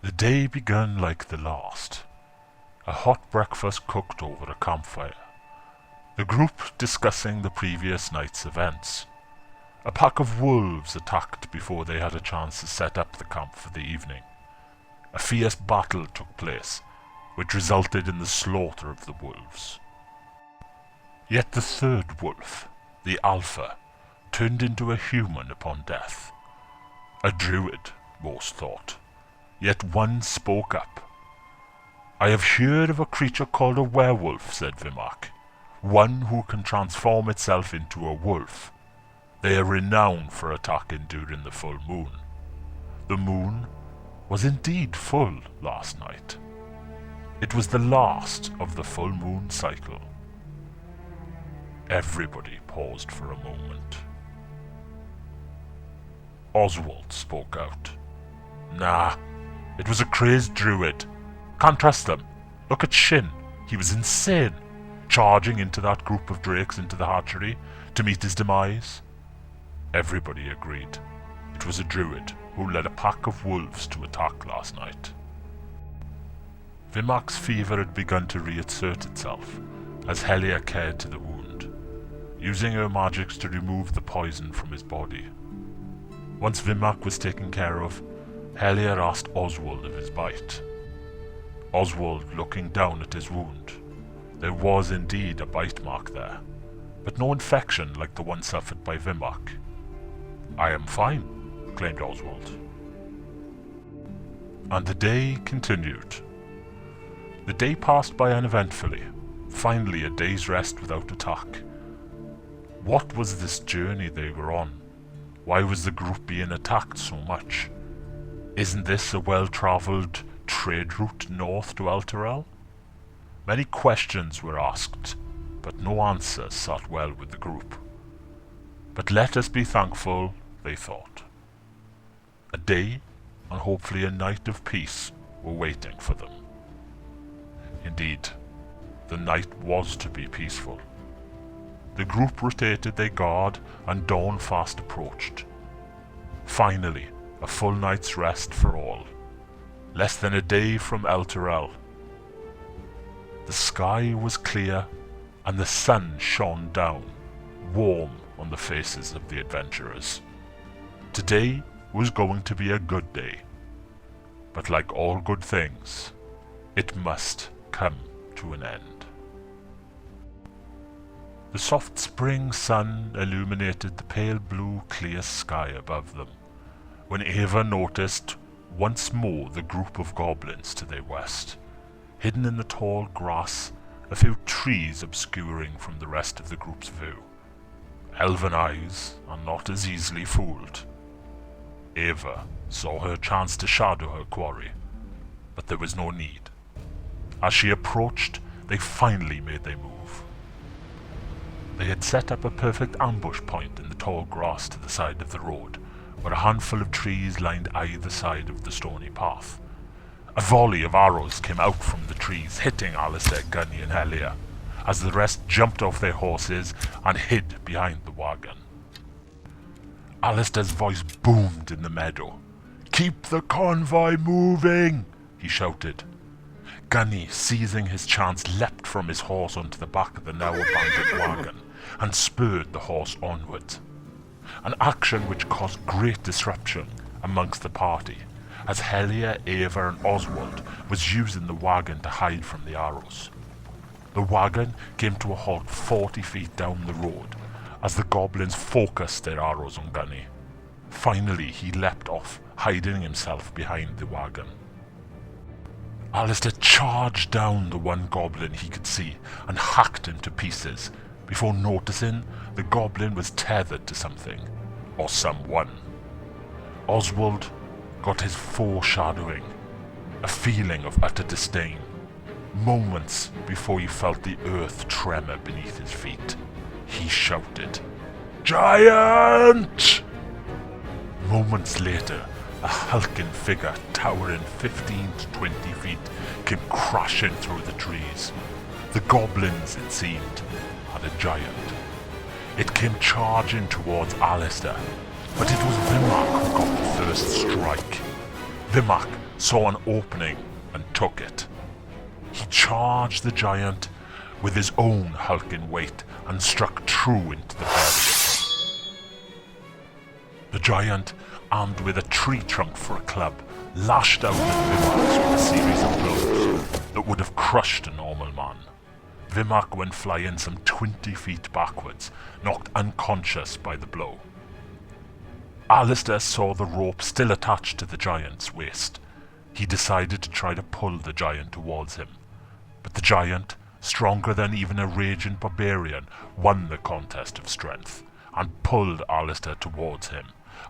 The day began like the last. A hot breakfast cooked over a campfire. The group discussing the previous night's events. A pack of wolves attacked before they had a chance to set up the camp for the evening. A fierce battle took place, which resulted in the slaughter of the wolves. Yet the third wolf, the Alpha, turned into a human upon death. A druid, most thought. Yet one spoke up. "I have heard of a creature called a werewolf," said Vimac. "One who can transform itself into a wolf. They are renowned for attacking during the full moon." The moon was indeed full last night. It was the last of the full moon cycle. Everybody paused for a moment. Oswald spoke out. "Nah, it was a crazed druid. Can't trust them. Look at Shin. He was insane, charging into that group of drakes into the hatchery to meet his demise." Everybody agreed. It was a druid who led a pack of wolves to attack last night. Vimac's fever had begun to reassert itself as Helia cared to the wound, using her magics to remove the poison from his body. Once Vimac was taken care of, Helia asked Oswald of his bite. Oswald looking down at his wound. There was indeed a bite mark there, but no infection like the one suffered by Vimac. "I am fine," claimed Oswald. And the day continued. The day passed by uneventfully, finally a day's rest without attack. What was this journey they were on? Why was the group being attacked so much? Isn't this a well-travelled trade route north to Elturel? Many questions were asked, but no answers sat well with the group. But let us be thankful, they thought. A day, and hopefully a night of peace, were waiting for them. Indeed, the night was to be peaceful. The group rotated their guard, and dawn fast approached. Finally, a full night's rest for all. Less than a day from Elturel. The sky was clear, and the sun shone down, warm on the faces of the adventurers. Today was going to be a good day. But like all good things, it must come to an end. The soft spring sun illuminated the pale blue clear sky above them, when Ava noticed once more the group of goblins to their west, hidden in the tall grass, a few trees obscuring from the rest of the group's view. Elven eyes are not as easily fooled. Ava saw her chance to shadow her quarry, but there was no need. As she approached, they finally made their move. They had set up a perfect ambush point in the tall grass to the side of the road, where a handful of trees lined either side of the stony path. A volley of arrows came out from the trees, hitting Alistair, Gunny and Helia, as the rest jumped off their horses and hid behind the wagon. Alistair's voice boomed in the meadow. "Keep the convoy moving!" he shouted. Gunny, seizing his chance, leapt from his horse onto the back of the now abandoned wagon and spurred the horse onwards. An action which caused great disruption amongst the party, as Helia, Ava and Oswald was using the wagon to hide from the arrows. The wagon came to a halt 40 feet down the road as the goblins focused their arrows on Gunny. Finally he leapt off, hiding himself behind the wagon. Alistair charged down the one goblin he could see and hacked him to pieces before noticing the goblin was tethered to something, or someone. Oswald got his foreshadowing, a feeling of utter disdain, moments before he felt the earth tremor beneath his feet. He shouted, "Giant!" Moments later, a hulking figure towering 15 to 20 feet came crashing through the trees. The goblins, it seemed, had a giant. It came charging towards Alistair, but it was Vimac who got the first strike. Vimac saw an opening and took it. He charged the giant with his own hulking weight and struck true into the belly. The giant, armed with a tree trunk for a club, lashed out at Vimac with a series of blows that would have crushed a normal man. Vimac went flying some 20 feet backwards, knocked unconscious by the blow. Alistair saw the rope still attached to the giant's waist. He decided to try to pull the giant towards him, but the giant, stronger than even a raging barbarian, won the contest of strength and pulled Alistair towards him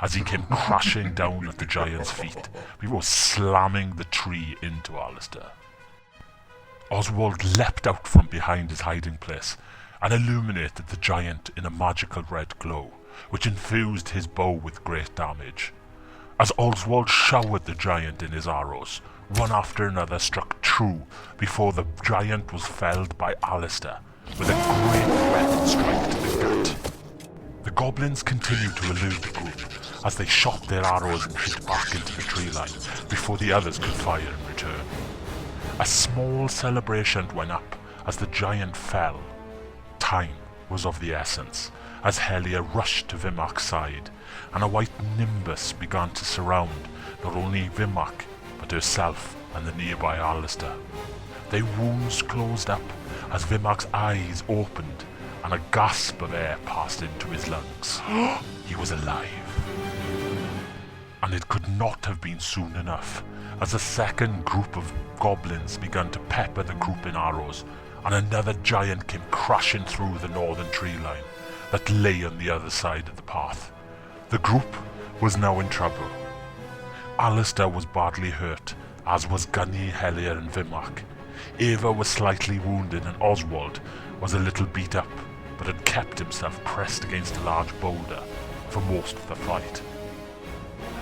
as he came crashing down at the giant's feet before slamming the tree into Alistair. Oswald leapt out from behind his hiding place and illuminated the giant in a magical red glow, which infused his bow with great damage. As Oswald showered the giant in his arrows, one after another struck true before the giant was felled by Alistair with a great weapon strike to the gut. The goblins continued to elude the group as they shot their arrows and hit back into the tree line before the others could fire in return. A small celebration went up as the giant fell. Time was of the essence as Helia rushed to Vimac's side, and a white nimbus began to surround not only Vimac, but herself and the nearby Alistair. Their wounds closed up as Vimac's eyes opened and a gasp of air passed into his lungs. He was alive. And it could not have been soon enough, as a second group of goblins began to pepper the group in arrows, and another giant came crashing through the northern tree line that lay on the other side of the path. The group was now in trouble. Alistair was badly hurt, as was Gunny, Helia and Vimac. Ava was slightly wounded and Oswald was a little beat up, but had kept himself pressed against a large boulder for most of the fight.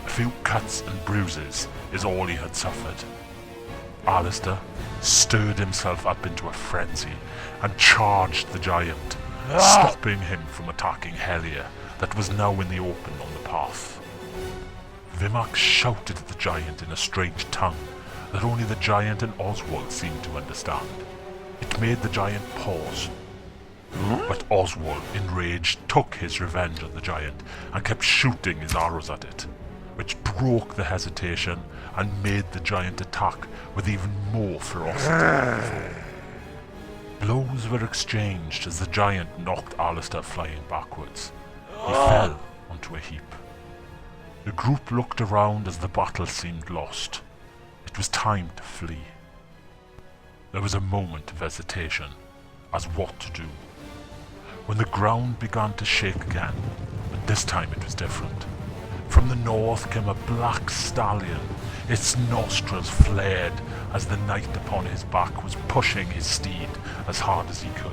A few cuts and bruises is all he had suffered. Alistair stirred himself up into a frenzy and charged the giant, stopping him from attacking Helia that was now in the open on the path. Vimac shouted at the giant in a strange tongue that only the giant and Oswald seemed to understand. It made the giant pause. But Oswald, enraged, took his revenge on the giant and kept shooting his arrows at it, which broke the hesitation and made the giant attack with even more ferocity than before. Blows were exchanged as the giant knocked Alistair flying backwards. He fell onto a heap. The group looked around as the battle seemed lost. It was time to flee. There was a moment of hesitation as what to do, when the ground began to shake again, but this time it was different. From the north came a black stallion. Its nostrils flared as the knight upon his back was pushing his steed as hard as he could.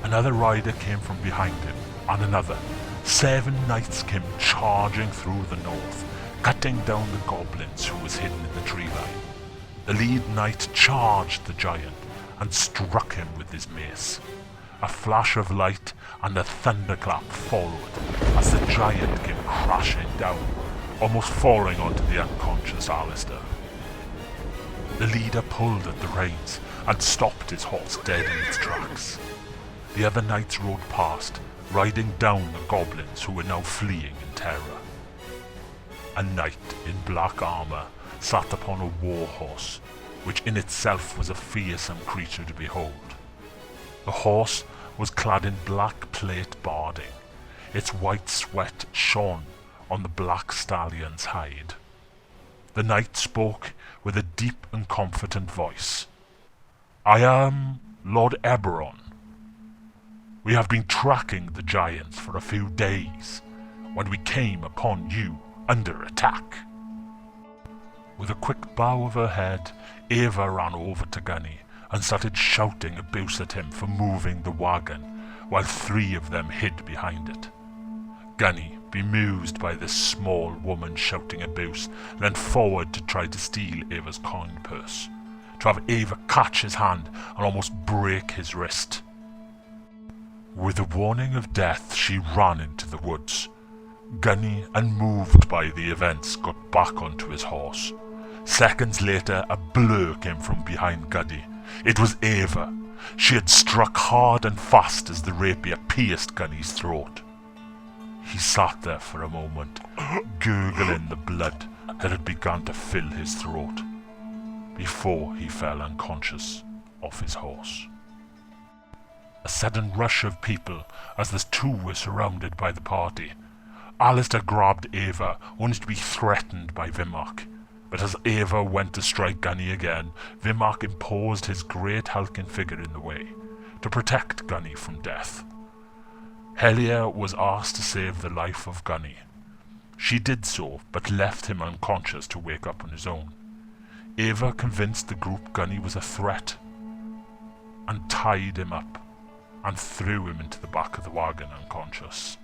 Another rider came from behind him, and another. 7 knights came charging through the north, cutting down the goblins who was hidden in the tree line. The lead knight charged the giant and struck him with his mace. A flash of light and a thunderclap followed as the giant came crashing down, almost falling onto the unconscious Alistair. The leader pulled at the reins and stopped his horse dead in its tracks. The other knights rode past, riding down the goblins who were now fleeing in terror. A knight in black armor sat upon a war horse, which in itself was a fearsome creature to behold. The horse was clad in black plate barding. Its white sweat shone on the black stallion's hide. The knight spoke with a deep and confident voice. "I am Lord Eberron. We have been tracking the giants for a few days when we came upon you under attack." With a quick bow of her head, Ava ran over to Gunny and started shouting abuse at him for moving the wagon, while 3 of them hid behind it. Gunny, bemused by this small woman shouting abuse, leant forward to try to steal Ava's coin purse, to have Ava catch his hand and almost break his wrist. With a warning of death, she ran into the woods. Gunny, unmoved by the events, got back onto his horse. Seconds later, a blur came from behind Gunny. It was Ava. She had struck hard and fast as the rapier pierced Gunny's throat. He sat there for a moment, gurgling the blood that had begun to fill his throat, before he fell unconscious off his horse. A sudden rush of people as the two were surrounded by the party. Alistair grabbed Ava, only to be threatened by Vimark. But as Ava went to strike Gunny again, Vimark imposed his great hulking figure in the way, to protect Gunny from death. Helia was asked to save the life of Gunny. She did so, but left him unconscious to wake up on his own. Ava convinced the group Gunny was a threat, and tied him up, and threw him into the back of the wagon unconscious.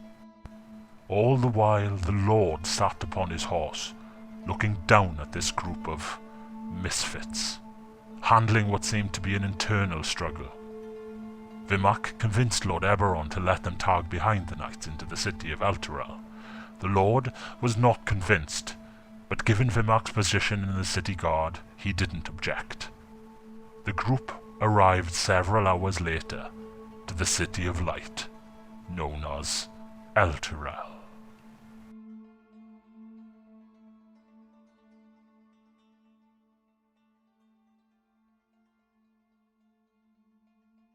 All the while the Lord sat upon his horse, looking down at this group of misfits, handling what seemed to be an internal struggle. Vimark convinced Lord Eberron to let them tag behind the knights into the city of Elturel. The Lord was not convinced, but given Vimark's position in the city guard, he didn't object. The group arrived several hours later to the City of Light, known as Elturel.